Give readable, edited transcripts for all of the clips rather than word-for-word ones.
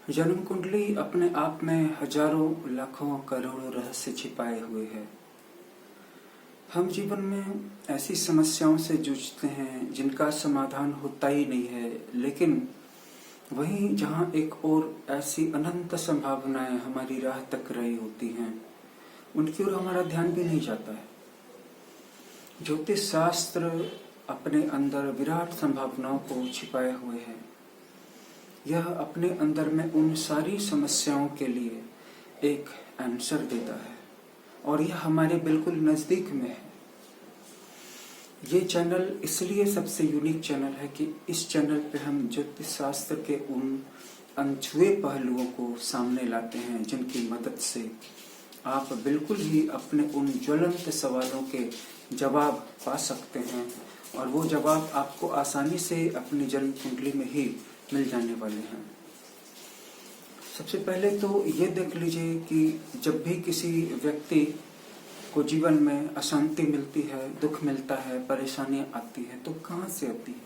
जन्म कुंडली अपने आप में हजारों लाखों करोड़ों रहस्य छिपाए हुए है। हम जीवन में ऐसी समस्याओं से जूझते हैं जिनका समाधान होता ही नहीं है, लेकिन वहीं जहां एक और ऐसी अनंत संभावनाएं हमारी राह तक रही होती हैं, उनकी ओर हमारा ध्यान भी नहीं जाता है। ज्योतिष शास्त्र अपने अंदर विराट संभावनाओं को छिपाए हुए है। यह अपने अंदर में उन सारी समस्याओं के लिए एक आंसर देता है और यह हमारे बिल्कुल नजदीक में है। ये चैनल इसलिए सबसे यूनिक चैनल है कि इस चैनल पे हम ज्योतिष शास्त्र के उन अनछुए पहलुओं को सामने लाते हैं जिनकी मदद से आप बिल्कुल ही अपने उन ज्वलंत सवालों के जवाब पा सकते हैं और वो जवाब आपको आसानी से अपनी जन्म कुंडली में ही मिल जाने वाले हैं। सबसे पहले तो ये देख लीजिए कि जब भी किसी व्यक्ति को जीवन में अशांति मिलती है, दुख मिलता है, परेशानियां आती है, तो कहाँ से आती है?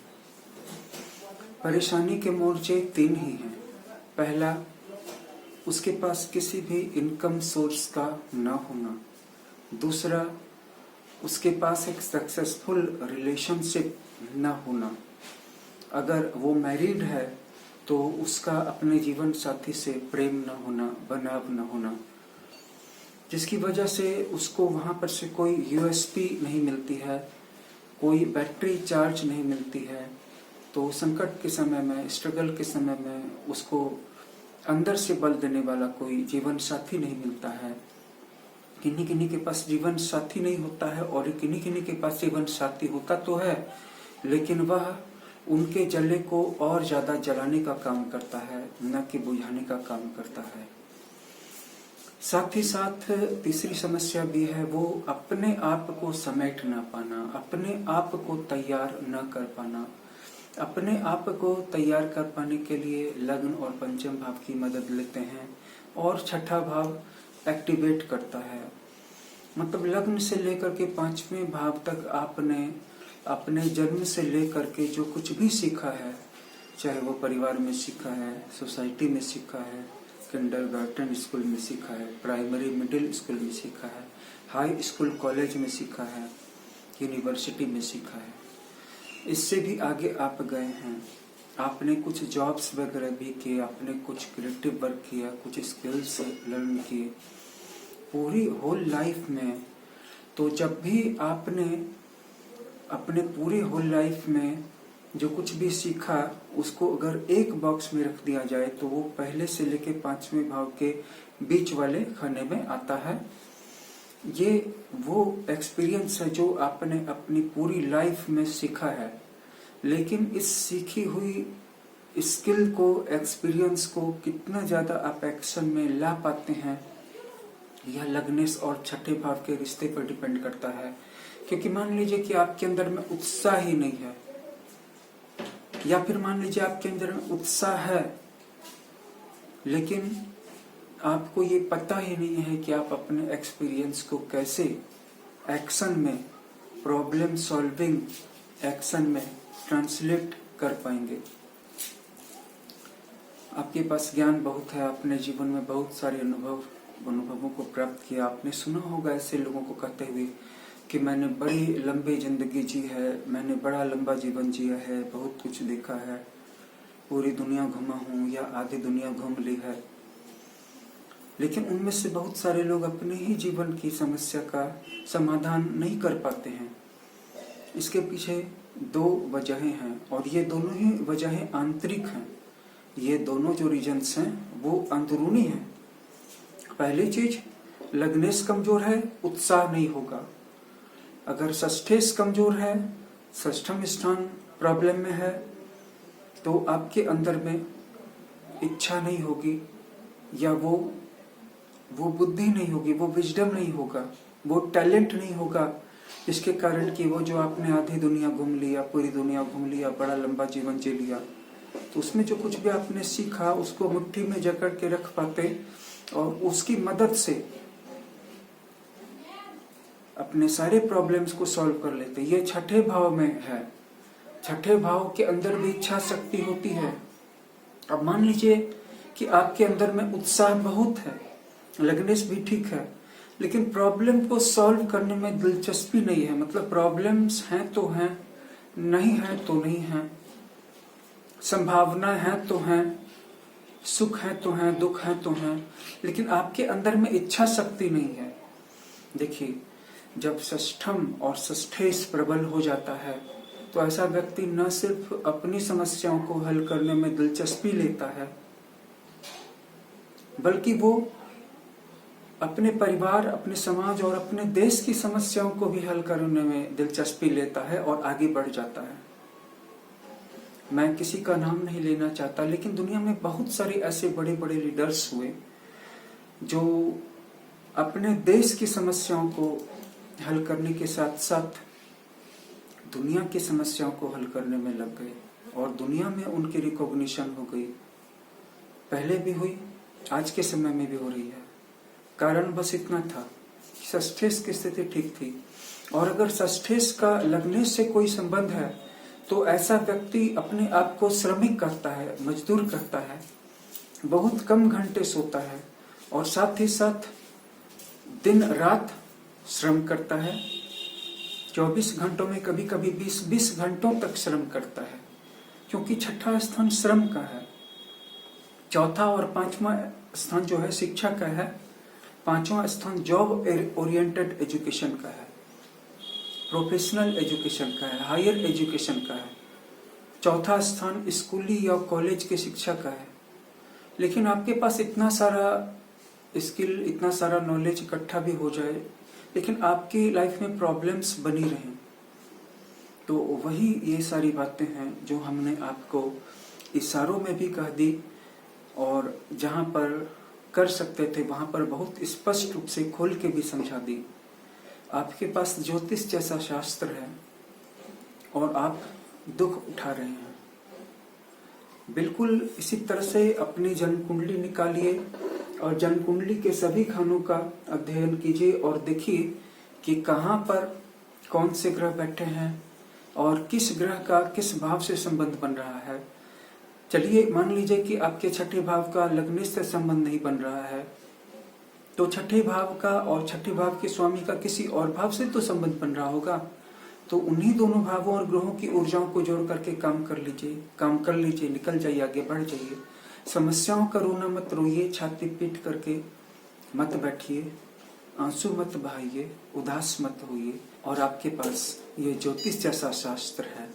परेशानी के मोर्चे तीन ही हैं। पहला, उसके पास किसी भी इनकम सोर्स का न होना। दूसरा, उसके पास एक सक्सेसफुल रिलेशनशिप न होना। अगर वो मैरिड है तो उसका अपने जीवन साथी से प्रेम न होना, बनाव न होना, जिसकी वजह से उसको वहां पर से कोई यूएसपी नहीं मिलती है, कोई बैटरी चार्ज नहीं मिलती है। तो संकट के समय में, स्ट्रगल के समय में उसको अंदर से बल देने वाला कोई जीवन साथी नहीं मिलता है। किन्हीं किन्हीं के पास जीवन साथी नहीं होता है और किन्हीं किन्हीं के पास जीवन साथी होता तो है, लेकिन वह उनके जले को और ज्यादा जलाने का काम करता है, न कि बुझाने का काम करता है। साथ ही साथ तीसरी समस्या भी है, वो अपने आप को समेट ना पाना, अपने आप को तैयार न कर पाना। अपने आप को तैयार कर पाने के लिए लग्न और पंचम भाव की मदद लेते हैं और छठा भाव एक्टिवेट करता है। मतलब लग्न से लेकर के पांचवें भाव तक आपने अपने जन्म से लेकर के जो कुछ भी सीखा है, चाहे वो परिवार में सीखा है, सोसाइटी में सीखा है, किंडरगार्टन स्कूल में सीखा है, प्राइमरी मिडिल स्कूल में सीखा है, हाई स्कूल कॉलेज में सीखा है, यूनिवर्सिटी में सीखा है, इससे भी आगे आप गए हैं। आपने कुछ जॉब्स वगैरह भी किए, आपने कुछ क्रिएटिव वर्क किया, कुछ स्किल्स लर्न किए पूरी होल लाइफ में। तो जब भी आपने अपने पूरी होल लाइफ में जो कुछ भी सीखा, उसको अगर एक बॉक्स में रख दिया जाए तो वो पहले से लेके पांचवें भाव के बीच वाले खाने में आता है। ये वो एक्सपीरियंस है जो आपने अपनी पूरी लाइफ में सीखा है, लेकिन इस सीखी हुई स्किल को, एक्सपीरियंस को कितना ज्यादा आप एक्शन में ला पाते हैं, यह लग्नेश और छठे भाव के रिश्ते पर डिपेंड करता है। क्योंकि मान लीजिए कि आपके अंदर में उत्साह ही नहीं है, या फिर मान लीजिए आपके अंदर में उत्साह है लेकिन आपको ये पता ही नहीं है कि आप अपने एक्सपीरियंस को कैसे एक्शन में, प्रॉब्लम सॉल्विंग एक्शन में ट्रांसलेट कर पाएंगे। आपके पास ज्ञान बहुत है, अपने जीवन में बहुत सारे अनुभवों को प्राप्त किया। आपने सुना होगा ऐसे लोगों को कहते हुए कि मैंने बड़ी लंबी जिंदगी जी है, मैंने बड़ा लंबा जीवन जिया है, बहुत कुछ देखा है, पूरी दुनिया घूमा हूँ या आधी दुनिया घूम ली है। लेकिन उनमें से बहुत सारे लोग अपने ही जीवन की समस्या का समाधान नहीं कर पाते हैं। इसके पीछे दो वजहें हैं और ये दोनों ही वजहें आंतरिक हैं। ये दोनों जो रीजन्स हैं वो अंदरूनी हैं। पहली चीज, लग्नेश कमजोर है, उत्साह नहीं होगा। अगर षष्ठेश कमजोर है, षष्ठम स्थान प्रॉब्लम में है, तो आपके अंदर में इच्छा नहीं होगी, या वो बुद्धि नहीं होगी, वो विजडम नहीं होगा, वो टैलेंट नहीं होगा, जिसके कारण कि वो जो आपने आधी दुनिया घूम लिया, पूरी दुनिया घूम लिया, बड़ा लंबा जीवन जी लिया, तो उसमें जो कुछ भी आपने सीखा उसको मुट्ठी में जकड़ के रख पाते और उसकी मदद से अपने सारे प्रॉब्लम्स को सॉल्व कर लेते। ये छठे भाव में है। छठे भाव के अंदर भी इच्छा शक्ति होती है। अब मान लीजिए कि आपके अंदर में उत्साह बहुत है, लगनेस भी ठीक है, लेकिन प्रॉब्लम को सॉल्व करने में दिलचस्पी नहीं है। मतलब प्रॉब्लम्स हैं तो हैं, नहीं है तो नहीं है, संभावना है तो है, सुख है तो है, दुख है तो है, लेकिन आपके अंदर में इच्छा शक्ति नहीं है। देखिए, जब षष्ठम और षष्ठेश प्रबल हो जाता है तो ऐसा व्यक्ति न सिर्फ अपनी समस्याओं को हल करने में दिलचस्पी लेता है, बल्कि वो अपने परिवार, अपने समाज और अपने देश की समस्याओं को भी हल करने में दिलचस्पी लेता है और आगे बढ़ जाता है। मैं किसी का नाम नहीं लेना चाहता, लेकिन दुनिया में बहुत सारे ऐसे बड़े बड़े लीडर्स हुए जो अपने देश की समस्याओं को हल करने के साथ साथ दुनिया की समस्याओं को हल करने में लग गए और दुनिया में उनकी रिकॉग्निशन हो गई। पहले भी हुई, आज के समय में भी हो रही है। कारण बस इतना था कि षष्ठेश की स्थिति ठीक थी, और अगर षष्ठेश का लगने से कोई संबंध है तो ऐसा व्यक्ति अपने आप को श्रमिक करता है, मजदूर करता है, बहुत कम घंटे सोता है और साथ ही साथ दिन रात श्रम करता है। 24 घंटों में कभी कभी 20 घंटों तक श्रम करता है, क्योंकि छठा स्थान श्रम का है, चौथा और पांचवा स्थान जो है शिक्षा का है, पांचवा स्थान जॉब ओरिएंटेड एजुकेशन का है, प्रोफेशनल एजुकेशन का है, हायर एजुकेशन का है, चौथा स्थान स्कूली या कॉलेज की शिक्षा का है। लेकिन आपके पास इतना सारा स्किल, इतना सारा नॉलेज इकट्ठा भी हो जाए, लेकिन आपकी लाइफ में प्रॉब्लम्स बनी रहें, तो वही ये सारी बातें हैं जो हमने आपको इशारों में भी कह दी और जहां पर कर सकते थे वहां पर बहुत स्पष्ट रूप से खोल के भी समझा दी। आपके पास ज्योतिष जैसा शास्त्र है और आप दुख उठा रहे हैं। बिल्कुल इसी तरह से अपनी जन्म कुंडली निकालिए और जन्म कुंडली के सभी खानों का अध्ययन कीजिए और देखिए कि कहाँ पर कौन से ग्रह बैठे हैं और किस ग्रह का किस भाव से संबंध बन रहा है। चलिए मान लीजिए कि आपके छठे भाव का लग्न से संबंध नहीं बन रहा है, तो छठे भाव का और छठे भाव के स्वामी का किसी और भाव से तो संबंध बन रहा होगा। तो उन्हीं दोनों भावों और ग्रहों की ऊर्जाओं को जोड़ करके काम कर लीजिए, निकल जाइए, आगे बढ़ जाइए। समस्याओं का रोना मत रोइए, छाती पीट करके मत बैठिए, आंसू मत बहाइए, उदास मत होइए। और आपके पास ये ज्योतिष जैसा शास्त्र है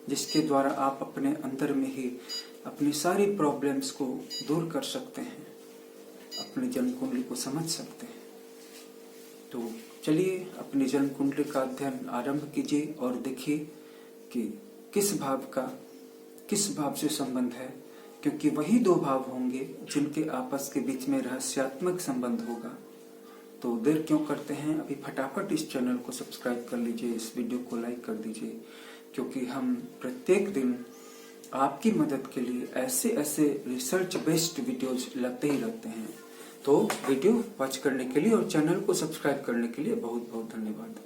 जिसके द्वारा आप अपने अंदर में ही अपनी सारी प्रॉब्लम्स को दूर कर सकते हैं, अपने जन्म कुंडली को समझ सकते हैं। तो चलिए अपनी जन्म कुंडली का अध्ययन आरंभ कीजिए और देखिए कि किस भाव का किस भाव से संबंध है, क्योंकि वही दो भाव होंगे जिनके आपस के बीच में रहस्यात्मक संबंध होगा। तो देर क्यों करते हैं, अभी फटाफट इस चैनल को सब्सक्राइब कर लीजिए, इस वीडियो को लाइक कर दीजिए, क्योंकि हम प्रत्येक दिन आपकी मदद के लिए ऐसे ऐसे रिसर्च बेस्ड वीडियोज लाते ही रहते हैं। तो वीडियो वॉच करने के लिए और चैनल को सब्सक्राइब करने के लिए बहुत बहुत धन्यवाद।